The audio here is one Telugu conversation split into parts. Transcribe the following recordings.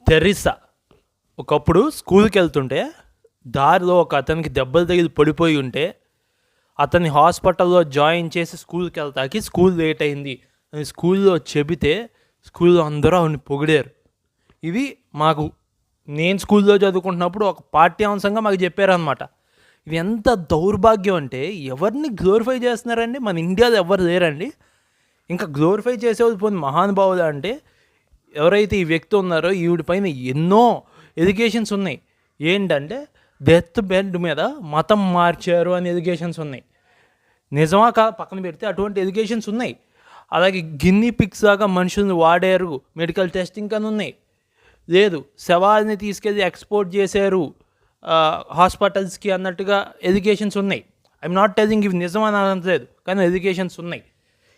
తెరిసా ఒకప్పుడు స్కూల్కి వెళ్తుంటే దారిలో ఒక అతనికి దెబ్బలు తగిలి పడిపోయి ఉంటే అతన్ని హాస్పిటల్లో జాయిన్ చేసి స్కూల్కి వెళ్తాకి స్కూల్ లేట్ అయింది అని స్కూల్లో చెబితే స్కూల్లో అందరూ ఆవిడని పొగిడారు. ఇవి నేను స్కూల్లో చదువుకుంటున్నప్పుడు ఒక పాఠ్యాంశంగా మాకు చెప్పారనమాట. ఇది ఎంత దౌర్భాగ్యం అంటే ఎవరిని గ్లోరిఫై చేస్తున్నారండి? మన ఇండియాలో ఎవరు లేరండి. ఇంకా గ్లోరిఫై చేసేవాళ్ళు పోనీ మహానుభావులు అంటే ఎవరైతే ఈ వ్యక్తి ఉన్నారో ఈవిడ పైన ఎన్నో ఎడ్యుకేషన్స్ ఉన్నాయి. ఏంటంటే డెత్ బెడ్ మీద మతం మార్చారు అని ఎడ్యుకేషన్స్ ఉన్నాయి. నిజమా కాదు పక్కన పెడితే అటువంటి ఎడ్యుకేషన్స్ ఉన్నాయి. అలాగే గిన్నీ పిక్స్ లాగా మనుషుల్ని వాడారు మెడికల్ టెస్టింగ్ అని ఉన్నాయి. లేదు శవాల్ని తీసుకెళ్ళి ఎక్స్పోర్ట్ చేశారు హాస్పిటల్స్కి అన్నట్టుగా ఎడ్యుకేషన్స్ ఉన్నాయి. ఐఎమ్ నాట్ టెలింగ్ ఇవి నిజం అని అనట్లేదు, కానీ ఎడ్యుకేషన్స్ ఉన్నాయి.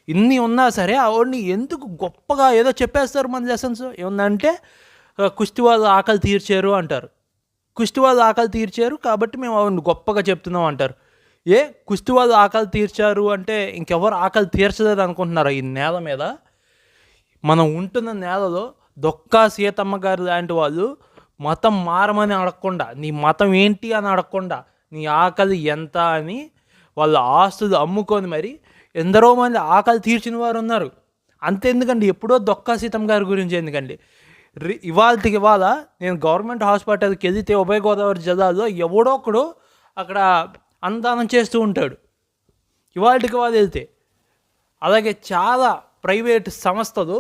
ఇన్ని ఉన్నా సరే ఆవిడని ఎందుకు గొప్పగా ఏదో చెప్పేస్తారు మన లెసన్స్. ఏముందంటే కుస్తీ వాళ్ళు ఆకలి తీర్చారు అంటారు. కుస్తీ వాళ్ళు ఆకలి తీర్చారు కాబట్టి మేము ఆవిడని గొప్పగా చెప్తున్నాం అంటారు. కుస్తీ వాళ్ళు ఆకలి తీర్చారు అంటే ఇంకెవరు ఆకలి తీర్చలేదు అనుకుంటున్నారా? ఈ నేల మీద మనం ఉంటున్న నేలలో దొక్కా సీతమ్మ గారు లాంటి వాళ్ళు మతం మారమని అడగకుండా, నీ మతం ఏంటి అని అడగకుండా, నీ ఆకలి ఎంత అని వాళ్ళ ఆస్తులు అమ్ముకొని మరి ఎందరో మంది ఆకలి తీర్చిన వారు ఉన్నారు. అంతెందుకండి, ఎప్పుడో దొక్కా సీతమ్మ గారి గురించి ఎందుకండి, ఇవాళ నేను గవర్నమెంట్ హాస్పిటల్కి వెళితే ఉభయ గోదావరి జిల్లాలో ఎవడో ఒకడు అక్కడ అన్నదానం చేస్తూ ఉంటాడు ఇవాళకి వెళ్తే. అలాగే చాలా ప్రైవేట్ సంస్థలు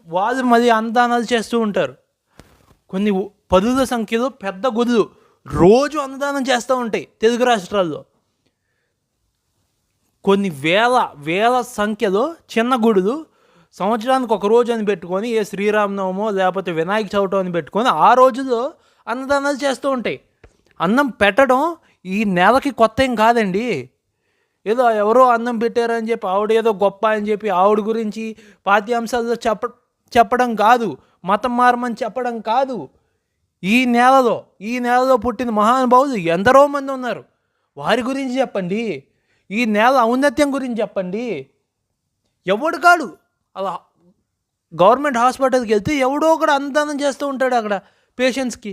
వాళ్ళు మళ్ళీ అన్నదానాలు చేస్తూ ఉంటారు. కొన్ని పదుల సంఖ్యలో పెద్ద గుళ్ళు రోజు అన్నదానం చేస్తూ ఉంటాయి తెలుగు రాష్ట్రాల్లో. కొన్ని వేల సంఖ్యలో చిన్న గుడులు సంవత్సరానికి ఒక రోజు అని పెట్టుకొని ఏ శ్రీరామనవమో లేకపోతే వినాయక చవితి అని పెట్టుకొని ఆ రోజుల్లో అన్నదానాలు చేస్తూ ఉంటాయి. అన్నం పెట్టడం ఈ నెలకి కొత్త ఏం కాదండి. ఏదో ఎవరో అన్నం పెట్టారని చెప్పి ఆవిడ ఏదో గొప్ప అని చెప్పి ఆవిడ గురించి పాఠ్యాంశాల్లో చెప్పడం కాదు, మతం మారమని చెప్పడం కాదు. ఈ నేలలో పుట్టిన మహానుభావులు ఎందరో మంది ఉన్నారు, వారి గురించి చెప్పండి. ఈ నేల ఔన్నత్యం గురించి చెప్పండి. ఎవడు కాడు అలా గవర్నమెంట్ హాస్పిటల్కి వెళ్తే ఎవడో ఒకడు అన్నదానం చేస్తూ ఉంటాడు అక్కడ పేషెంట్స్కి.